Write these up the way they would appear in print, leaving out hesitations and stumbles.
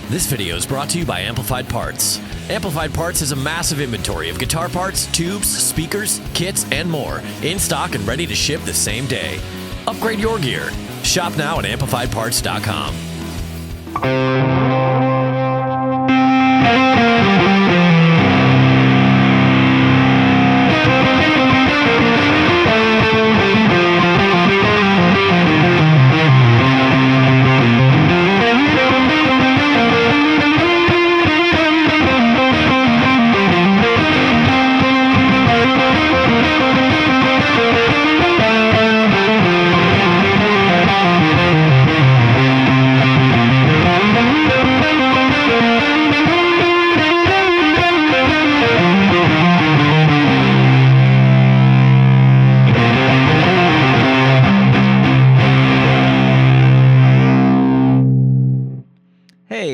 This video is brought to you by Amplified Parts. Amplified Parts has a massive inventory of guitar parts, tubes, speakers, kits, and more in stock and ready to ship the same day. Upgrade your gear. Shop now at amplifiedparts.com.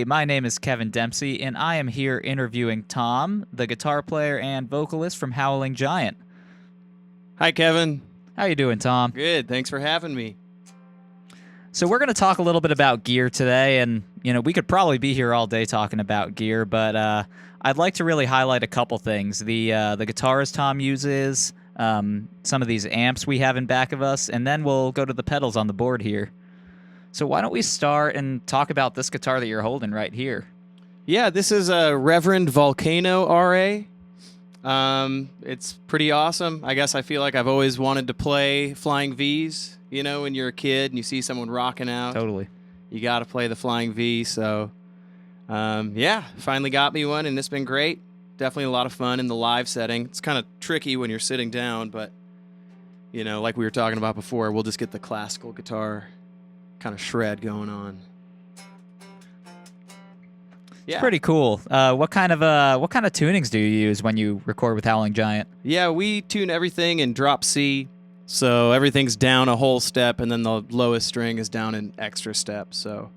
My name is Kevin Dempsey, and I am here interviewing Tom, the guitar player and vocalist from Howling Giant. Hi, Kevin. How you doing, Tom? Good. Thanks for having me. So we're going to talk a little bit about gear today, and we could probably be here all day talking about gear, but I'd like to really highlight a couple things: the guitarist Tom uses, some of these amps we have in back of us, and then we'll go to the pedals on the board here. So why don't we start and talk about this guitar that you're holding right here? Yeah, this is a Reverend Volcano RA. It's pretty awesome. I guess I feel like I've always wanted to play Flying Vs. When you're a kid and you see someone rocking out. Totally. You got to play the Flying V. So, finally got me one, and it's been great. Definitely a lot of fun in the live setting. It's kind of tricky when you're sitting down, but, like we were talking about before, we'll just get the classical guitar kind of shred going on. Yeah. It's pretty cool. What kind of tunings do you use when you record with Howling Giant? Yeah, we tune everything in drop C, so everything's down a whole step, and then the lowest string is down an extra step. So,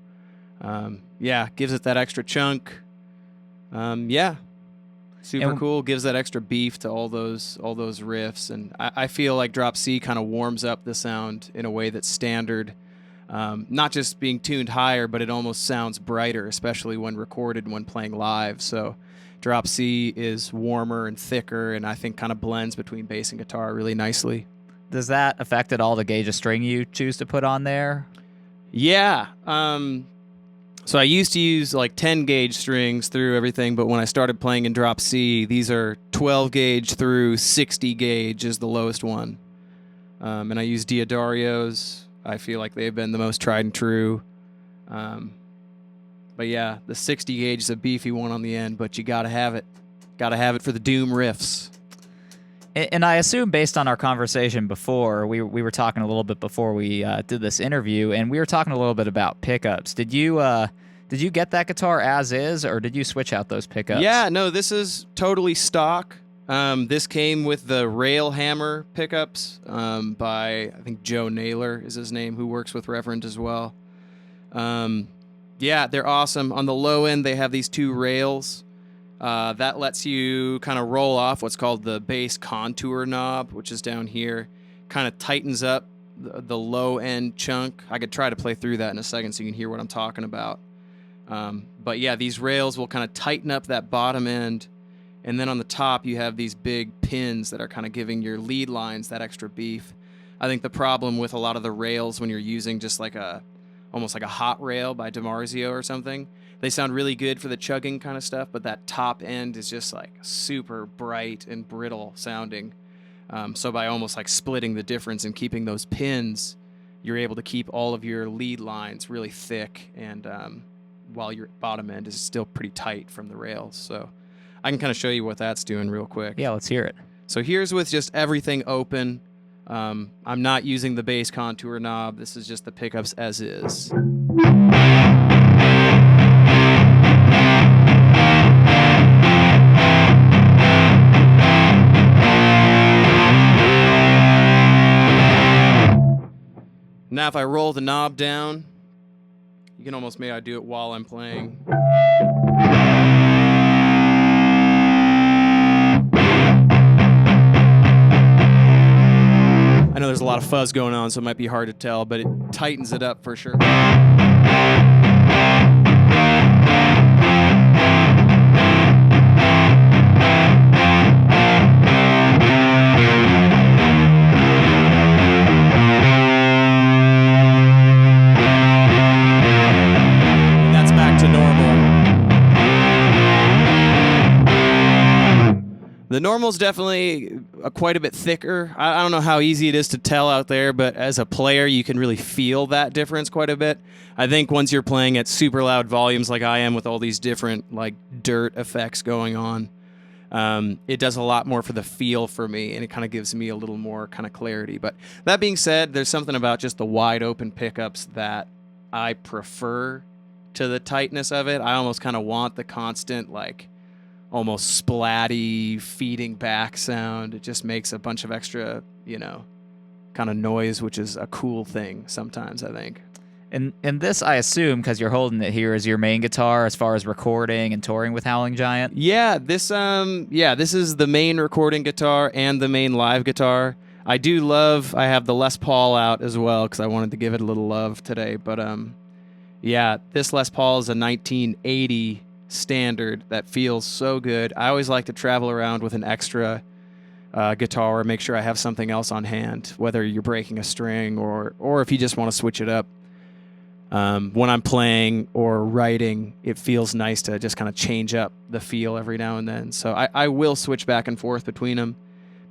gives it that extra chunk. Super cool. Gives that extra beef to all those riffs, and I feel like drop C kind of warms up the sound in a way that's standard. Not just being tuned higher, but it almost sounds brighter, especially when recorded, when playing live. So drop C is warmer and thicker, and I think kind of blends between bass and guitar really nicely. Does that affect at all the gauge of string you choose to put on there? Yeah. So I used to use like 10 gauge strings through everything, but when I started playing in drop C, these are 12 gauge through 60 gauge is the lowest one. And I use Diodarios. I feel like they've been the most tried and true. But yeah, the 60 gauge is a beefy one on the end, but you gotta have it. Gotta have it for the doom riffs. And I assume, based on our conversation before, we were talking a little bit before we did this interview, and we were talking a little bit about pickups. Did you get that guitar as is, or did you switch out those pickups? Yeah, no, this is totally stock. This came with the rail hammer pickups by, I think, Joe Naylor is his name, who works with Reverend as well. They're awesome. On the low end, they have these two rails. That lets you kind of roll off what's called the bass contour knob, which is down here. Kind of tightens up the low end chunk. I could try to play through that in a second so you can hear what I'm talking about. These rails will kind of tighten up that bottom end. And then on the top, you have these big pins that are kind of giving your lead lines that extra beef. I think the problem with a lot of the rails when you're using just almost like a hot rail by DiMarzio or something, they sound really good for the chugging kind of stuff, but that top end is just like super bright and brittle sounding. So by almost like splitting the difference and keeping those pins, you're able to keep all of your lead lines really thick, and while your bottom end is still pretty tight from the rails. So I can kind of show you what that's doing real quick. Yeah, let's hear it. So here's with just everything open. I'm not using the bass contour knob. This is just the pickups as is. Now if I roll the knob down, you can almost maybe I do it while I'm playing. I know there's a lot of fuzz going on, so it might be hard to tell, but it tightens it up for sure. The normal's definitely quite a bit thicker. I don't know how easy it is to tell out there, but as a player, you can really feel that difference quite a bit. I think once you're playing at super loud volumes like I am with all these different like dirt effects going on, it does a lot more for the feel for me, and it kind of gives me a little more kind of clarity. But that being said, there's something about just the wide open pickups that I prefer to the tightness of it. I almost kind of want the constant like almost splatty feeding back sound. It just makes a bunch of extra, kind of noise, which is a cool thing sometimes, I think. And this, I assume, because you're holding it here, is your main guitar as far as recording and touring with Howling Giant? Yeah, this is the main recording guitar and the main live guitar. I have the Les Paul out as well because I wanted to give it a little love today. But this Les Paul is a 1980 standard that feels so good. I always like to travel around with an extra guitar, make sure I have something else on hand, whether you're breaking a string or if you just want to switch it up. When I'm playing or writing, it feels nice to just kind of change up the feel every now and then. So I will switch back and forth between them,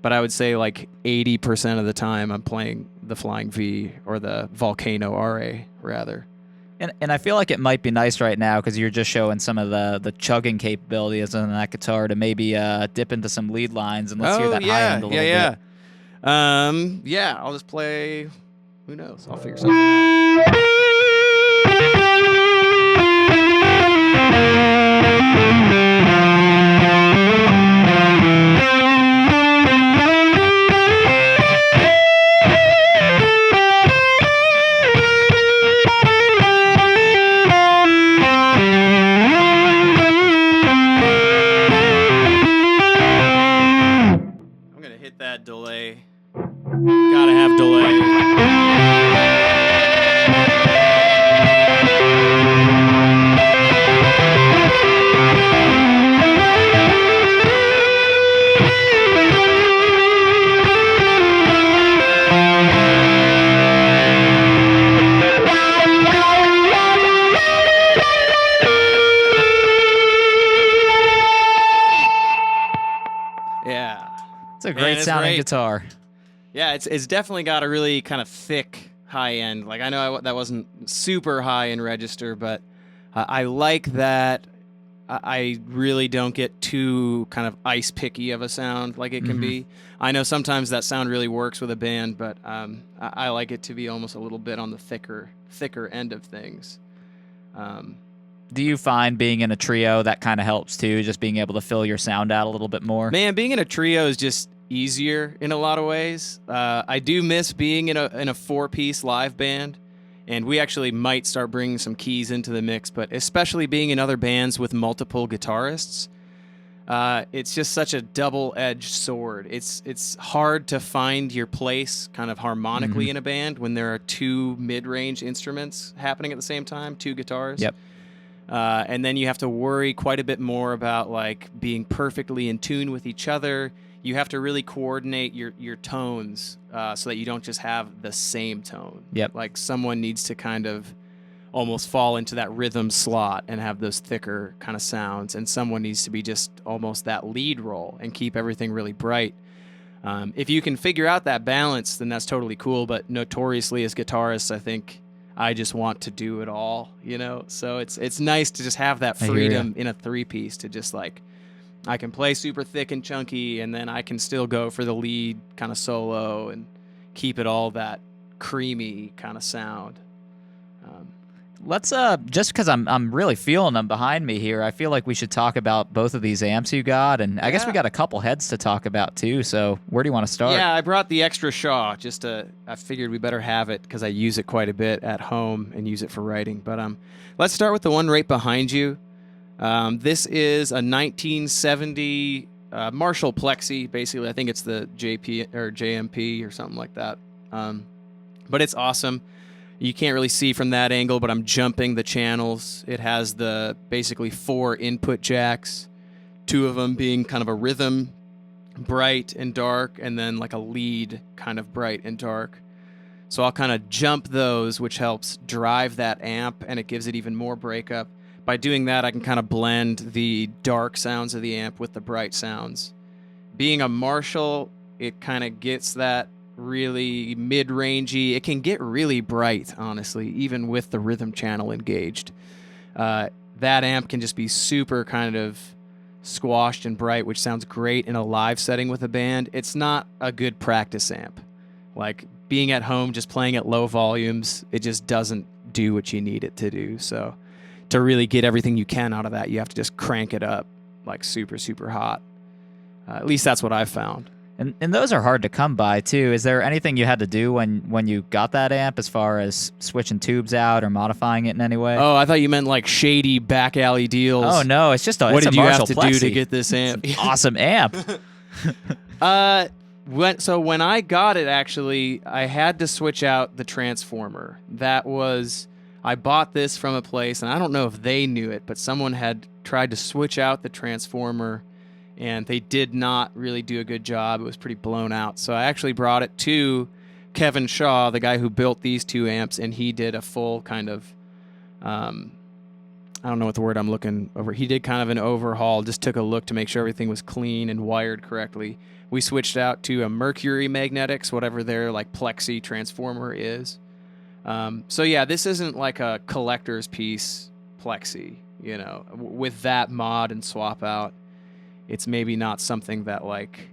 but I would say like 80% of the time I'm playing the Flying V or the Volcano RA rather. And I feel like it might be nice right now because you're just showing some of the chugging capabilities on that guitar to maybe dip into some lead lines, and let's hear that high end a little bit. I'll just play. Who knows? I'll figure something out. That delay. Gotta have delay. Yeah. It's a great sounding guitar. Yeah, it's definitely got a really kind of thick high end. Like I know that wasn't super high in register, but I like that. I really don't get too kind of ice picky of a sound like it can be. I know sometimes that sound really works with a band, but I like it to be almost a little bit on the thicker end of things. Do you find being in a trio that kind of helps too, just being able to fill your sound out a little bit more? Man, being in a trio is just easier in a lot of ways. I do miss being in a four-piece live band, and we actually might start bringing some keys into the mix, but especially being in other bands with multiple guitarists, it's just such a double-edged sword. It's hard to find your place kind of harmonically in a band when there are two mid-range instruments happening at the same time, two guitars. Yep. And then you have to worry quite a bit more about like being perfectly in tune with each other. You have to really coordinate your tones so that you don't just have the same tone. Yep. Like someone needs to kind of almost fall into that rhythm slot and have those thicker kind of sounds, and someone needs to be just almost that lead role and keep everything really bright. If you can figure out that balance, then that's totally cool. But notoriously as guitarists, I think I just want to do it all, So it's nice to just have that freedom in a three-piece to just like, I can play super thick and chunky, and then I can still go for the lead kind of solo and keep it all that creamy kind of sound. Let's just because I'm really feeling them behind me here, I feel like we should talk about both of these amps you got, and I guess we got a couple heads to talk about too. So where do you want to start? Yeah, I brought the extra Shaw. I figured we better have it because I use it quite a bit at home and use it for writing. But let's start with the one right behind you. This is a 1970 Marshall Plexi. Basically, I think it's the JP or JMP or something like that. But it's awesome. You can't really see from that angle, but I'm jumping the channels. It has the basically 4 input jacks, 2 of them being kind of a rhythm, bright and dark, and then like a lead kind of bright and dark. So I'll kind of jump those, which helps drive that amp, and it gives it even more breakup. By doing that, I can kind of blend the dark sounds of the amp with the bright sounds. being a Marshall, it kind of gets that really mid-rangey. It can get really bright, honestly, even with the rhythm channel engaged. That amp can just be super kind of squashed and bright, which sounds great in a live setting with a band. It's not a good practice amp. Like being at home just playing at low volumes, it just doesn't do what you need it to do. So to really get everything you can out of that, you have to just crank it up like super, super hot. At least that's what I've found. And those are hard to come by too. Is there anything you had to do when you got that amp as far as switching tubes out or modifying it in any way? Oh, I thought you ment like shady back alley deals. Oh no, it's just a What it's did a you Marshall have to Plexi. do to get this amp? Awesome amp. When I got it, actually, I had to switch out the transformer. I bought this from a place, and I don't know if they knew it, but someone had tried to switch out the transformer, and they did not really do a good job. It was pretty blown out. So I actually brought it to Kevin Shaw, the guy who built these two amps, and he did a full kind of, I don't know what the word I'm looking over. He did kind of an overhaul, just took a look to make sure everything was clean and wired correctly. We switched out to a Mercury Magnetics, whatever their like Plexi transformer is. So yeah, this isn't like a collector's piece Plexi, you know, with that mod and swap out. It's maybe not something that like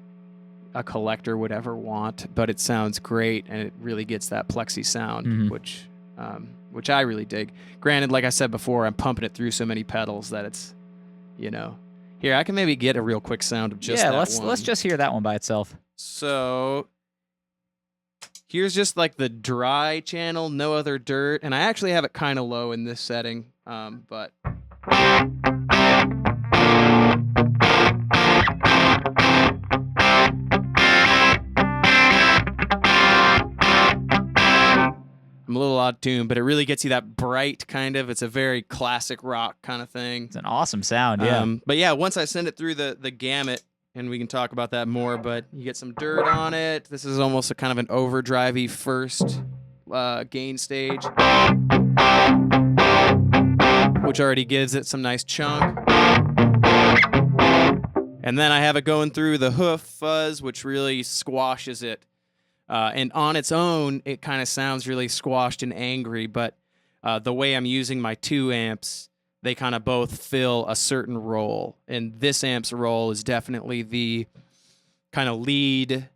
a collector would ever want, but it sounds great and it really gets that Plexi sound, which I really dig. Granted, like I said before, I'm pumping it through so many pedals that it's, you know, here I can maybe get a real quick sound of just that one. Let's just hear that one by itself. So here's just like the dry channel, no other dirt, and I actually have it kind of low in this setting, but. I'm a little odd tuned, but it really gets you that bright kind of. It's a very classic rock kind of thing. It's an awesome sound, yeah. But yeah, once I send it through the gamut, and we can talk about that more, but you get some dirt on it. This is almost a kind of an overdrivey first gain stage, which already gives it some nice chunk. And then I have it going through the hoof fuzz, which really squashes it. And on its own, it kind of sounds really squashed and angry, but the way I'm using my two amps, they kind of both fill a certain role. And this amp's role is definitely the kind of lead,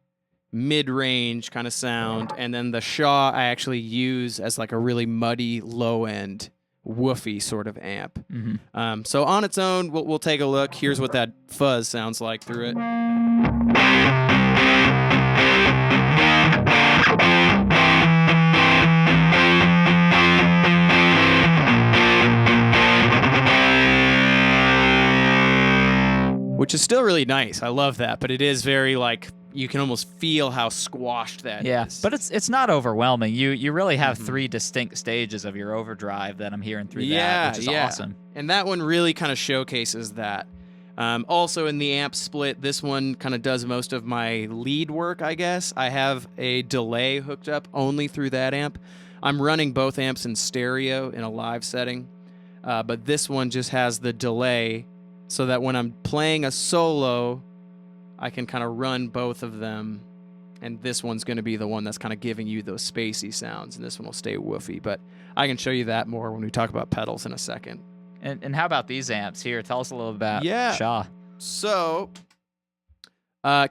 mid-range kind of sound. And then the Shaw I actually use as like a really muddy, low-end, woofy sort of amp. Mm-hmm. So on its own, we'll take a look. Here's what that fuzz sounds like through it. Which is still really nice. I love that, but it is very like you can almost feel how squashed that is. Yeah, but it's not overwhelming. You really have three distinct stages of your overdrive that I'm hearing through that, which is awesome. And that one really kind of showcases that. Also in the amp split, this one kind of does most of my lead work, I guess. I have a delay hooked up only through that amp. I'm running both amps in stereo in a live setting, but this one just has the delay so that when I'm playing a solo, I can kind of run both of them, and this one's going to be the one that's kind of giving you those spacey sounds, and this one will stay woofy. But I can show you that more when we talk about pedals in a second. And how about these amps here? Tell us a little about Shaw. So,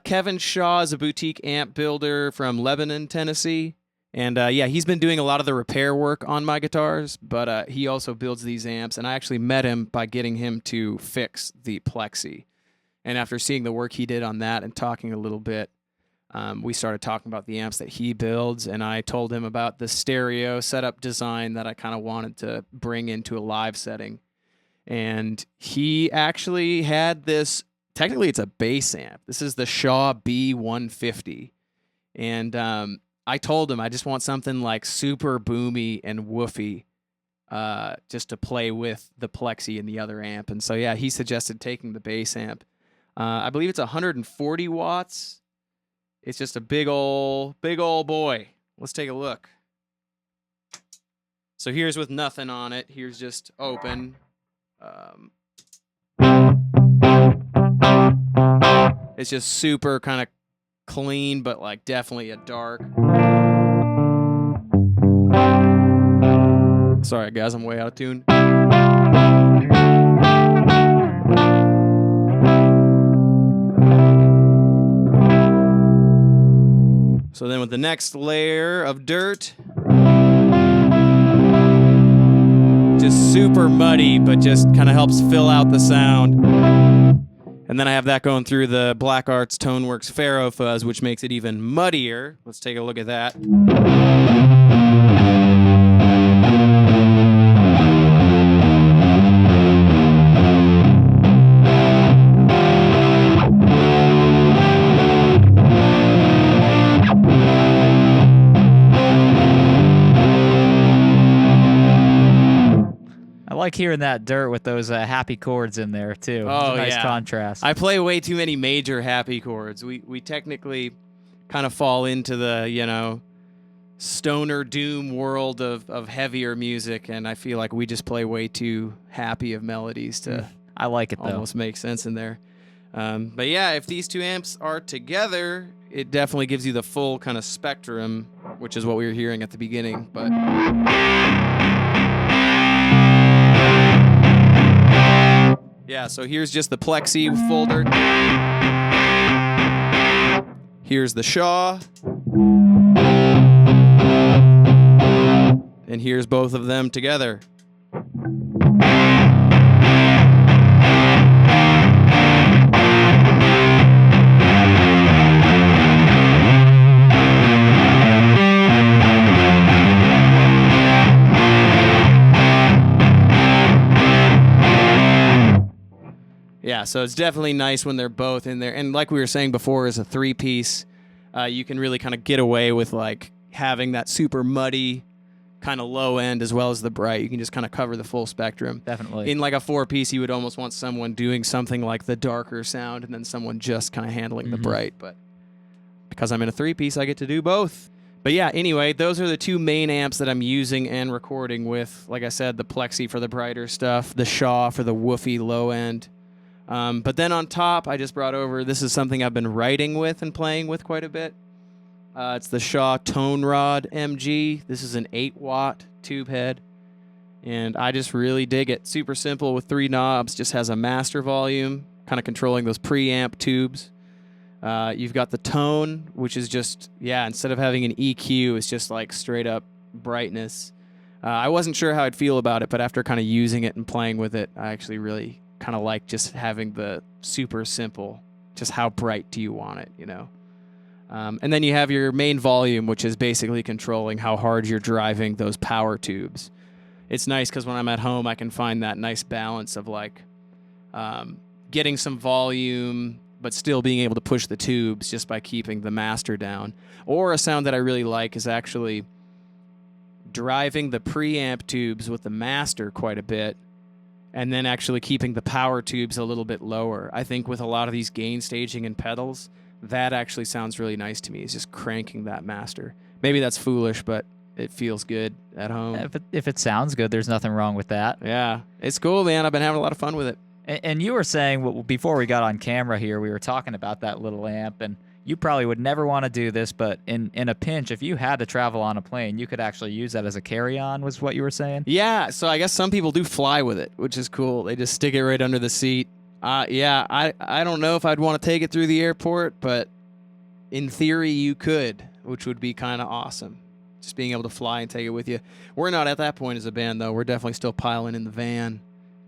Kevin Shaw is a boutique amp builder from Lebanon, Tennessee. And he's been doing a lot of the repair work on my guitars, but he also builds these amps. And I actually met him by getting him to fix the Plexi. And after seeing the work he did on that and talking a little bit, we started talking about the amps that he builds. And I told him about the stereo setup design that I kind of wanted to bring into a live setting. And he actually had this, technically it's a bass amp. This is the Shaw B150. And I told him I just want something like super boomy and woofy just to play with the Plexi and the other amp. And so, yeah, he suggested taking the bass amp. I believe it's 140 watts. It's just a big old boy. Let's take a look. So here's with nothing on it. Here's just open. It's just super kind of clean, but like definitely a dark. Sorry, guys, I'm way out of tune. So then with the next layer of dirt, just super muddy, but just kind of helps fill out the sound. And then I have that going through the Black Arts Toneworks Pharaoh fuzz, which makes it even muddier. Let's take a look at that. I like hearing that dirt with those happy chords in there too. Oh, It's a nice yeah. contrast. I play way too many major happy chords. We technically kind of fall into the, you know, stoner doom world of heavier music, and I feel like we just play way too happy of melodies to I like it though. almost make sense in there. But yeah, if these two amps are together, it definitely gives you the full kind of spectrum, which is what we were hearing at the beginning. But yeah, so here's just the Plexi folder. Here's the Shaw. And here's both of them together. Yeah, so it's definitely nice when they're both in there. And like we were saying before, as a three-piece, you can really kind of get away with like having that super muddy kind of low end as well as the bright. You can just kind of cover the full spectrum. Definitely. In like a four-piece, you would almost want someone doing something like the darker sound and then someone just kind of handling the bright. But because I'm in a three-piece, I get to do both. But yeah, anyway, those are the two main amps that I'm using and recording with. Like I said, the Plexi for the brighter stuff, the Shaw for the woofy low end. But then on top, I just brought over, this is something I've been writing with and playing with quite a bit. It's the Shaw Tone Rod MG. This is an 8-watt tube head, and I just really dig it. Super simple with 3 knobs, just has a master volume, kind of controlling those preamp tubes. You've got the tone, which is just, instead of having an EQ, it's just like straight up brightness. I wasn't sure how I'd feel about it, but after kind of using it and playing with it, I actually really kind of like just having the super simple, just how bright do you want it, you know? And then you have your main volume, which is basically controlling how hard you're driving those power tubes. It's nice because when I'm at home, I can find that nice balance of like getting some volume, but still being able to push the tubes just by keeping the master down. Or a sound that I really like is actually driving the preamp tubes with the master quite a bit, and then actually keeping the power tubes a little bit lower. I think with a lot of these gain staging and pedals, that actually sounds really nice to me, is just cranking that master. Maybe that's foolish, but it feels good at home. If it sounds good, there's nothing wrong with that. Yeah, it's cool, man. I've been having a lot of fun with it. And you were saying, before we got on camera here, we were talking about that little amp, and you probably would never want to do this, but in a pinch, if you had to travel on a plane, you could actually use that as a carry-on, was what you were saying? Yeah, so I guess some people do fly with it, which is cool. They just stick it right under the seat. I don't know if I'd want to take it through the airport, but in theory you could, which would be kind of awesome. Just being able to fly and take it with you. We're not at that point as a band, though. We're definitely still piling in the van,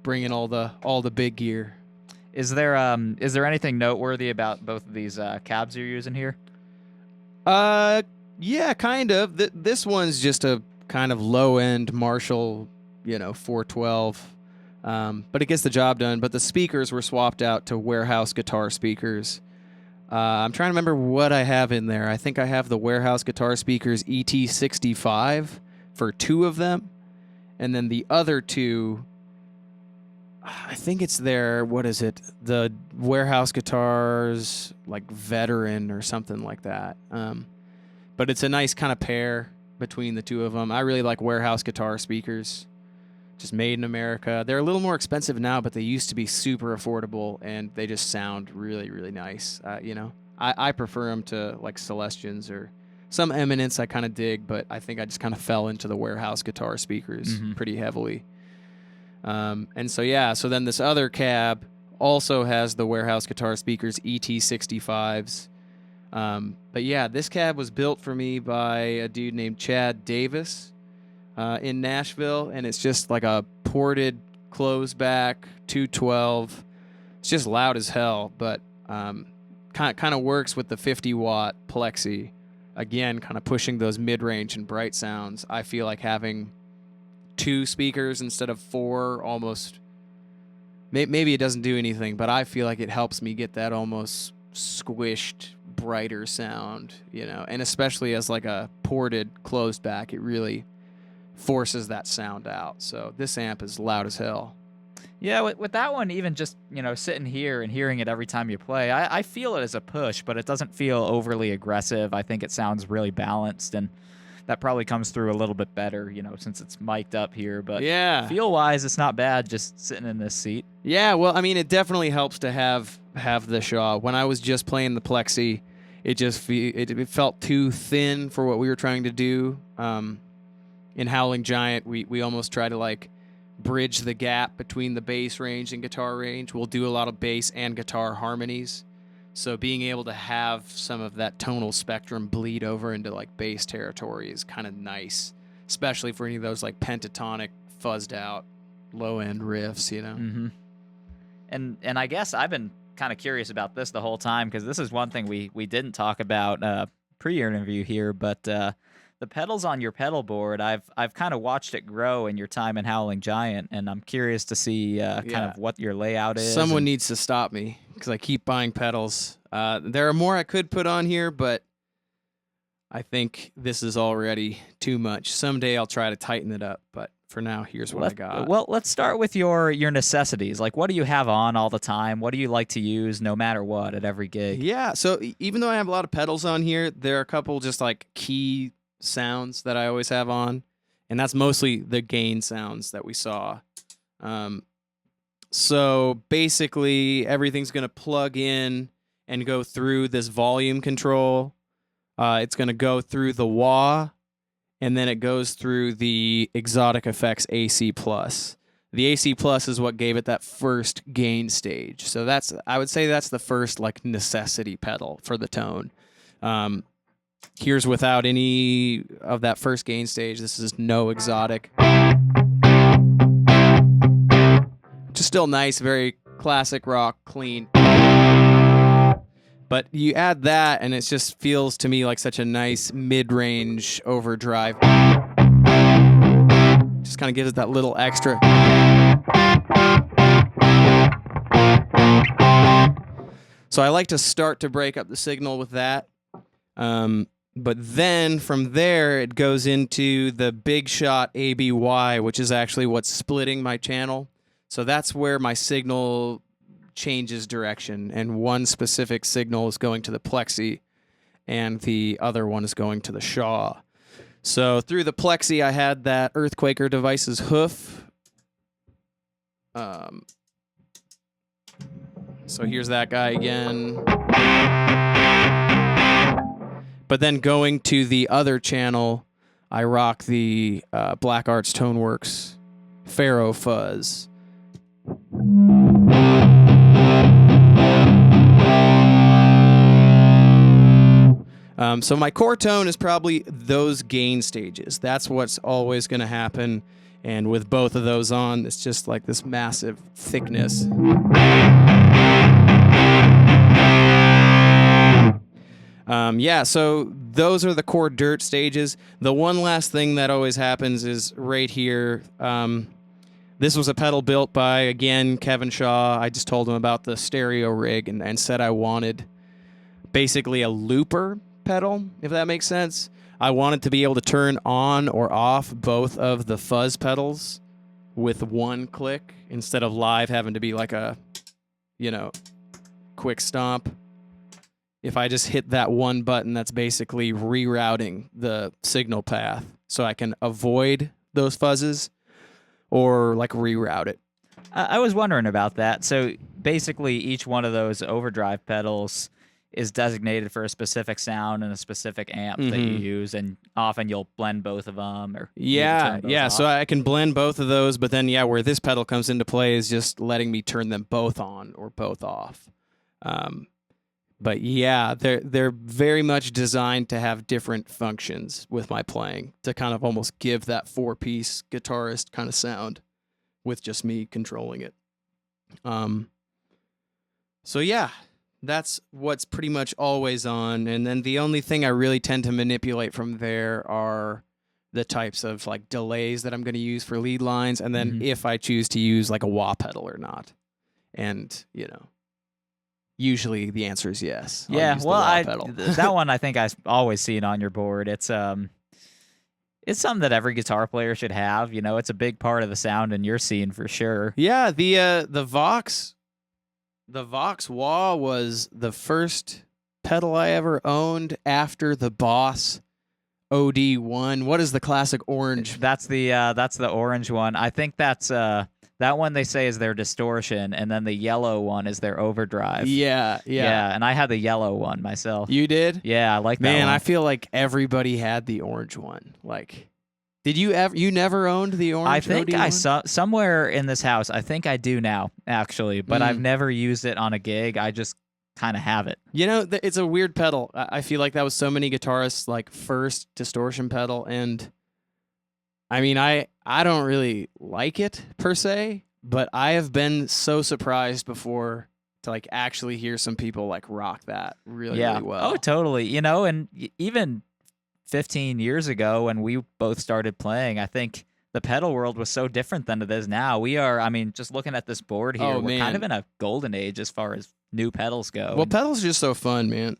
bringing all the big gear. Is there anything noteworthy about both of these cabs you're using here? Yeah, kind of. This one's just a kind of low-end Marshall, 412. But it gets the job done. But the speakers were swapped out to warehouse guitar speakers. I'm trying to remember what I have in there. I think I have the warehouse guitar speakers ET65 for 2 of them. And then the other 2, I think it's their, what is it? The warehouse guitars, like Veteran or something like that. But it's a nice kind of pair between the 2 of them. I really like warehouse guitar speakers. just made in America. They're a little more expensive now, but they used to be super affordable, and they just sound really, really nice. You know, I prefer them to like Celestions or some Eminence I kind of dig, but I think I just kind of fell into the warehouse guitar speakers pretty heavily. And so, yeah, so then this other cab also has the warehouse guitar speakers, ET65s. But yeah, this cab was built for me by a dude named Chad Davis in Nashville, and it's just like a ported closed back 212. It's just loud as hell, but kind of works with the 50-watt Plexi. Again, kind of pushing those mid-range and bright sounds. I feel like having 2 speakers instead of 4 almost. Maybe it doesn't do anything, but I feel like it helps me get that almost squished, brighter sound, you know. And especially as like a ported closed back, it really forces that sound out. So this amp is loud as hell. Yeah, with that one, even just, you know, sitting here and hearing it every time you play, I feel it as a push, but it doesn't feel overly aggressive. I think it sounds really balanced, and that probably comes through a little bit better, you know, since it's mic'd up here. But yeah, feel-wise, it's not bad just sitting in this seat. Yeah, well, I mean, it definitely helps to have the Shaw. When I was just playing the Plexi, it felt too thin for what we were trying to do. In Howling Giant, we almost try to like bridge the gap between the bass range and guitar range. We'll do a lot of bass and guitar harmonies. So being able to have some of that tonal spectrum bleed over into like bass territory is kind of nice, especially for any of those like pentatonic, fuzzed out, low end riffs, you know. Mm-hmm. And I guess I've been kind of curious about this the whole time, because this is one thing we didn't talk about pre-interview here, but the pedals on your pedal board, I've kind of watched it grow in your time in Howling Giant, and I'm curious to see kind of what your layout is. Someone needs to stop me, because I keep buying pedals. There are more I could put on here, but I think this is already too much. Someday I'll try to tighten it up, but for now, here's what I got. Well, let's start with your necessities. Like, what do you have on all the time? What do you like to use no matter what at every gig? Yeah, so even though I have a lot of pedals on here, there are a couple just like key sounds that I always have on, and that's mostly the gain sounds that we saw. So basically, everything's going to plug in and go through this volume control. It's going to go through the wah, and then it goes through the Exotic Effects AC+. The AC+ is what gave it that first gain stage. So I would say that's the first like necessity pedal for the tone. Here's without any of that first gain stage. This is no exotic. Just still nice, very classic rock, clean. But you add that, and it just feels to me like such a nice mid-range overdrive. Just kind of gives it that little extra. So I like to start to break up the signal with that. But then from there, it goes into the Big Shot ABY, which is actually what's splitting my channel. So that's where my signal changes direction, and one specific signal is going to the Plexi, and the other one is going to the Shaw. So through the Plexi, I had that Earthquaker Devices hoof. So here's that guy again. But then going to the other channel, I rock the Black Arts Toneworks Pharaoh Fuzz. So my core tone is probably those gain stages. That's what's always going to happen. And with both of those on, it's just like this massive thickness. Yeah, so those are the core dirt stages. The one last thing that always happens is right here. This was a pedal built by, again, Kevin Shaw. I just told him about the stereo rig and said I wanted basically a looper pedal, if that makes sense. I wanted to be able to turn on or off both of the fuzz pedals with one click instead of live having to be like a, quick stomp. If I just hit that one button, that's basically rerouting the signal path so I can avoid those fuzzes. or like reroute it. I was wondering about that. So basically, each one of those overdrive pedals is designated for a specific sound and a specific amp that you use, and often you'll blend both of them. Or Yeah. So I can blend both of those, but then where this pedal comes into play is just letting me turn them both on or both off. But yeah, they're very much designed to have different functions with my playing to kind of almost give that 4-piece guitarist kind of sound with just me controlling it. So yeah, that's what's pretty much always on. And then the only thing I really tend to manipulate from there are the types of like delays that I'm going to use for lead lines, and then if I choose to use like a wah pedal or not. And, usually the answer is yes. Yeah, well, that one I think I've always seen on your board. It's something that every guitar player should have. It's a big part of the sound in your scene for sure. Yeah, the Vox wah was the first pedal I ever owned after the Boss OD1. What is the classic orange? That's the orange one. I think that's that one they say is their distortion, and then the yellow one is their overdrive. Yeah. And I had the yellow one myself. You did? Yeah, I like that Man, one. I feel like everybody had the orange one. Like, did you ever? You never owned the orange? I think OD I one? saw somewhere in this house. I think I do now, actually, but I've never used it on a gig. I just kind of have it. It's a weird pedal. I feel like that was so many guitarists' like first distortion pedal, and I mean, I don't really like it per se, but I have been so surprised before to like actually hear some people like rock that really well. Oh, totally. And even 15 years ago when we both started playing, I think the pedal world was so different than it is now. We are, just looking at this board here, we're kind of in a golden age as far as new pedals go. Well, pedals are just so fun, man.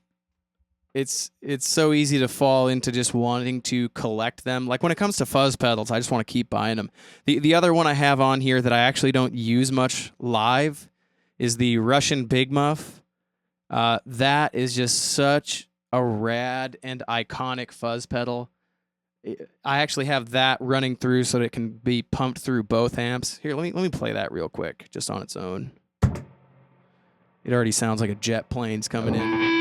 It's so easy to fall into just wanting to collect them. Like when it comes to fuzz pedals, I just want to keep buying them. The other one I have on here that I actually don't use much live is the Russian Big Muff. That is just such a rad and iconic fuzz pedal. I actually have that running through so that it can be pumped through both amps. Here, let me play that real quick, just on its own. It already sounds like a jet plane's coming in.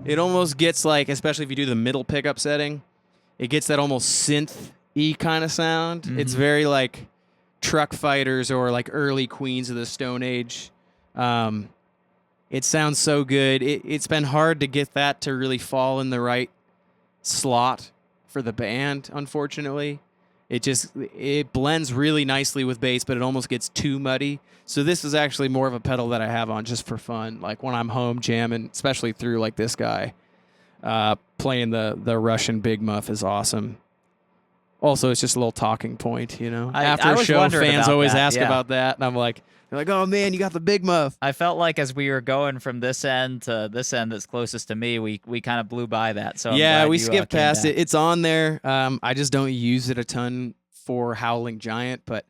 It almost gets like, especially if you do the middle pickup setting, it gets that almost synth-y kind of sound. It's very like Truck Fighters or like early Queens of the Stone Age. It sounds so good. It's been hard to get that to really fall in the right slot for the band, unfortunately. It blends really nicely with bass, but it almost gets too muddy. So this is actually more of a pedal that I have on just for fun, like when I'm home jamming, especially through like this guy. Playing the Russian Big Muff is awesome. Also, it's just a little talking point, After a show, fans always ask about that, and I'm like, they're like, "Oh man, you got the Big Muff." I felt like as we were going from this end to this end that's closest to me, we kind of blew by that. So we skipped past it. It's on there. I just don't use it a ton for Howling Giant, but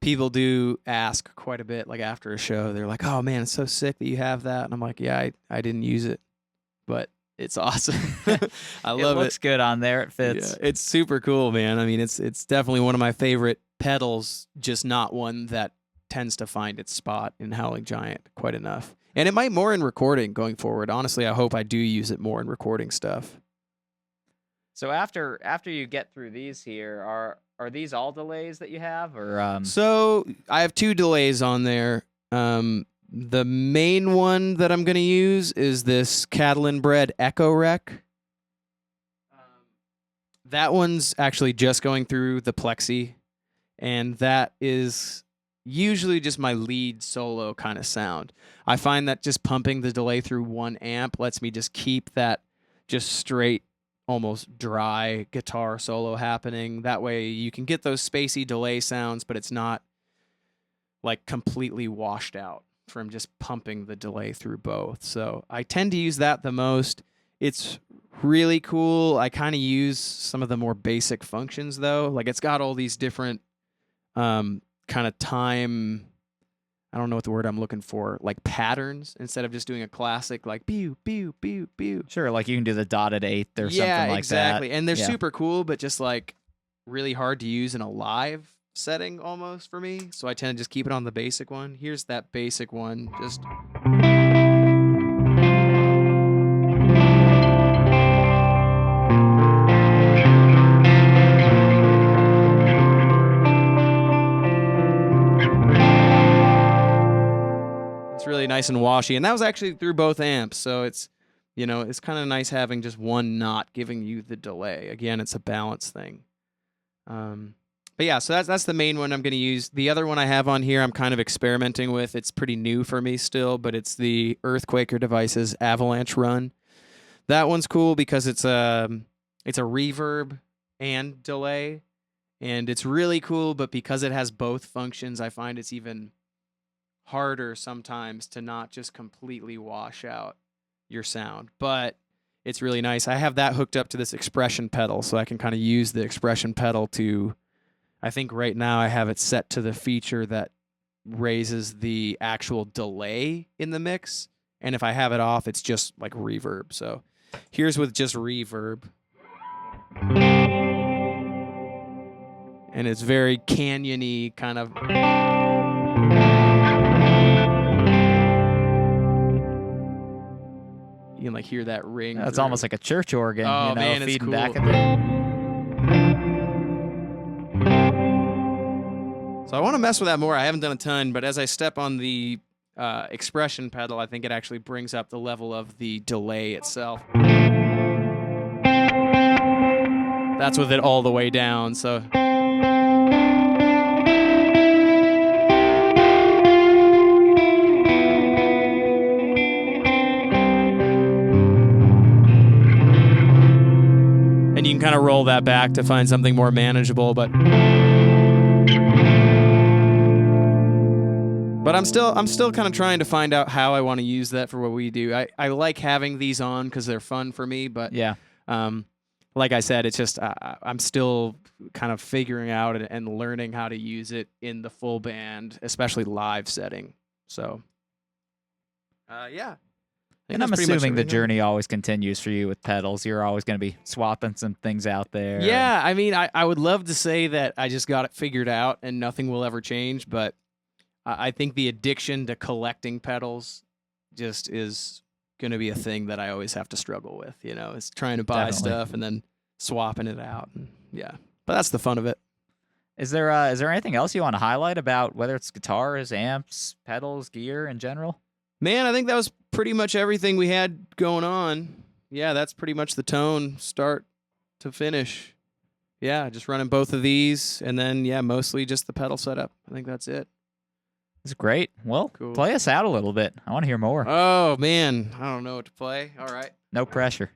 people do ask quite a bit. Like after a show, they're like, "Oh man, it's so sick that you have that," and I'm like, "Yeah, I didn't use it, but it's awesome. I love it. It looks good on there. It fits. Yeah, it's super cool, man. I mean, it's definitely one of my favorite pedals, just not one that tends to find its spot in Howling Giant quite enough. And it might more in recording going forward. Honestly, I hope I do use it more in recording stuff. So after you get through these here, are these all delays that you have, or So I have 2 delays on there. The main one that I'm going to use is this Catalan Bred Echo Rec. That one's actually just going through the Plexi, and that is usually just my lead solo kind of sound. I find that just pumping the delay through one amp lets me just keep that just straight, almost dry guitar solo happening. That way you can get those spacey delay sounds, but it's not like completely washed out from just pumping the delay through both. So I tend to use that the most. It's really cool. I kind of use some of the more basic functions though. Like it's got all these different kind of time, I don't know what the word I'm looking for, like patterns instead of just doing a classic like pew pew pew pew. Sure, like you can do the dotted eighth or something like that. Yeah, exactly. And they're Yeah. super cool, but just like really hard to use in a live setting almost for me. So I tend to just keep it on the basic one. Here's that basic one. Just it's really nice and washy. And that was actually through both amps. So it's, you know, it's kind of nice having just one not giving you the delay. Again, it's a balance thing. But yeah, so that's the main one I'm going to use. The other one I have on here I'm kind of experimenting with. It's pretty new for me still, but it's the Earthquaker Devices Avalanche Run. That one's cool because it's a reverb and delay, and it's really cool, but because it has both functions, I find it's even harder sometimes to not just completely wash out your sound. But it's really nice. I have that hooked up to this expression pedal, so I can kind of use the expression pedal to, I think right now I have it set to the feature that raises the actual delay in the mix. And if I have it off, it's just like reverb. So here's with just reverb. And it's very canyon-y kind of. You can like hear that ring. It's through. almost like a church organ, Oh, you know, man, it's feeding cool. back at the... So I want to mess with that more. I haven't done a ton, but as I step on the expression pedal, I think it actually brings up the level of the delay itself. That's with it all the way down, so. And you can kind of roll that back to find something more manageable, but I'm still kind of trying to find out how I want to use that for what we do. I like having these on because they're fun for me, but Yeah. like I said, it's just I'm still kind of figuring out and learning how to use it in the full band, especially live setting. So, yeah. And I'm assuming the journey always continues for you with pedals. You're always going to be swapping some things out there. Yeah, I mean, I would love to say that I just got it figured out and nothing will ever change, but I think the addiction to collecting pedals just is going to be a thing that I always have to struggle with. You know, it's trying to buy Definitely. stuff and then swapping it out. And yeah, but that's the fun of it. Is there anything else you want to highlight about whether it's guitars, amps, pedals, gear in general? Man, I think that was pretty much everything we had going on. Yeah, that's pretty much the tone, start to finish. Yeah, just running both of these, and then, yeah, mostly just the pedal setup. I think that's it. It's great. Well, Cool. play us out a little bit. I want to hear more. Oh, man, I don't know what to play. All right. No pressure.